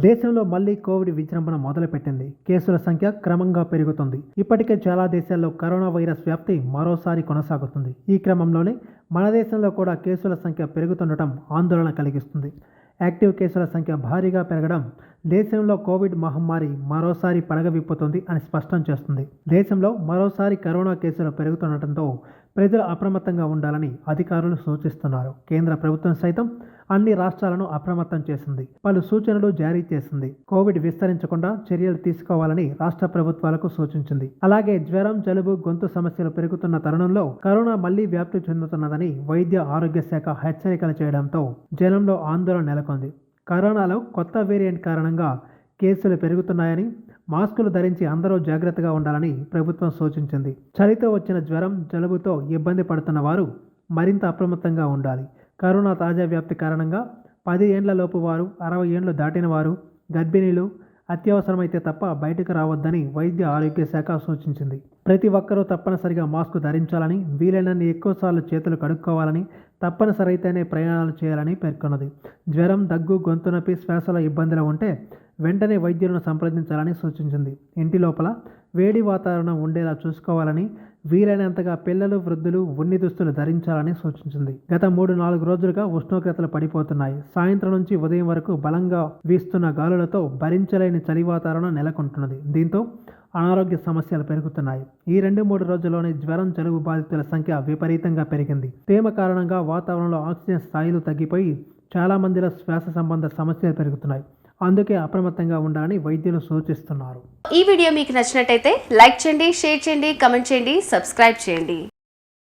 దేశంలో మళ్లీ కోవిడ్ విజృంభణ మొదలుపెట్టింది. కేసుల సంఖ్య క్రమంగా పెరుగుతుంది. ఇప్పటికే చాలా దేశాల్లో కరోనా వైరస్ వ్యాప్తి మరోసారి కొనసాగుతుంది. ఈ క్రమంలోనే మన దేశంలో కూడా కేసుల సంఖ్య పెరుగుతుండటం ఆందోళన కలిగిస్తుంది. యాక్టివ్ కేసుల సంఖ్య భారీగా పెరగడం దేశంలో కోవిడ్ మహమ్మారి మరోసారి పడగ విప్పుతుంది అని స్పష్టం చేస్తుంది. దేశంలో మరోసారి కరోనా కేసులు పెరుగుతుండటంతో ప్రజలు అప్రమత్తంగా ఉండాలని అధికారులు సూచిస్తున్నారు. కేంద్ర ప్రభుత్వం సైతం అన్ని రాష్ట్రాలను అప్రమత్తం చేసింది. పలు సూచనలు జారీ చేసింది. కోవిడ్ విస్తరించకుండా చర్యలు తీసుకోవాలని రాష్ట్ర ప్రభుత్వాలకు సూచించింది. అలాగే జ్వరం, జలుబు, గొంతు సమస్యలు పెరుగుతున్న తరుణంలో కరోనా మళ్లీ వ్యాప్తి చెందుతున్నదని వైద్య ఆరోగ్య శాఖ హెచ్చరికలు చేయడంతో జనంలో ఆందోళన నెలకొంది. కరోనాలో కొత్త వేరియంట్ కారణంగా కేసులు పెరుగుతున్నాయని, మాస్కులు ధరించి అందరూ జాగ్రత్తగా ఉండాలని ప్రభుత్వం సూచించింది. చలితో వచ్చిన జ్వరం, జలుబుతో ఇబ్బంది పడుతున్న వారు మరింత అప్రమత్తంగా ఉండాలి. కరోనా తాజా వ్యాప్తి కారణంగా 10 ఏండ్ల లోపు వారు, 60 ఏండ్లు దాటిన వారు, గర్భిణీలు అత్యవసరమైతే తప్ప బయటకు రావద్దని వైద్య ఆరోగ్య శాఖ సూచించింది. ప్రతి ఒక్కరూ తప్పనిసరిగా మాస్కు ధరించాలని, వీలైనన్ని ఎక్కువసార్లు చేతులు కడుక్కోవాలని, తప్పనిసరి అయితేనే ప్రయాణాలు చేయాలని పేర్కొన్నది. జ్వరం, దగ్గు, గొంతు నొప్పి, శ్వాసలో ఇబ్బందులు ఉంటే వెంటనే వైద్యులను సంప్రదించాలని సూచించింది. ఇంటి లోపల వేడి వాతావరణం ఉండేలా చూసుకోవాలని, వీలైనంతగా పిల్లలు, వృద్ధులు ఉన్ని దుస్తులు ధరించాలని సూచించింది. గత 3-4 రోజులుగా ఉష్ణోగ్రతలు పడిపోతున్నాయి. సాయంత్రం నుంచి ఉదయం వరకు బలంగా వీస్తున్న గాలులతో భరించలేని చలి వాతావరణం నెలకొంటున్నది. దీంతో అనారోగ్య సమస్యలు పెరుగుతున్నాయి. ఈ 2-3 రోజుల్లోనే జ్వరం, జలుబు బాధితుల సంఖ్య విపరీతంగా పెరిగింది. తేమ కారణంగా వాతావరణంలో ఆక్సిజన్ స్థాయిలు తగ్గిపోయి చాలా మందిలో శ్వాస సంబంధ సమస్యలు పెరుగుతున్నాయి. అందుకే అప్రమత్తంగా ఉండాలని వైద్యులు సూచిస్తున్నారు. ఈ వీడియో మీకు నచ్చినట్టయితే లైక్ చేయండి, షేర్ చేయండి, కామెంట్ చేయండి, సబ్స్క్రైబ్ చేయండి.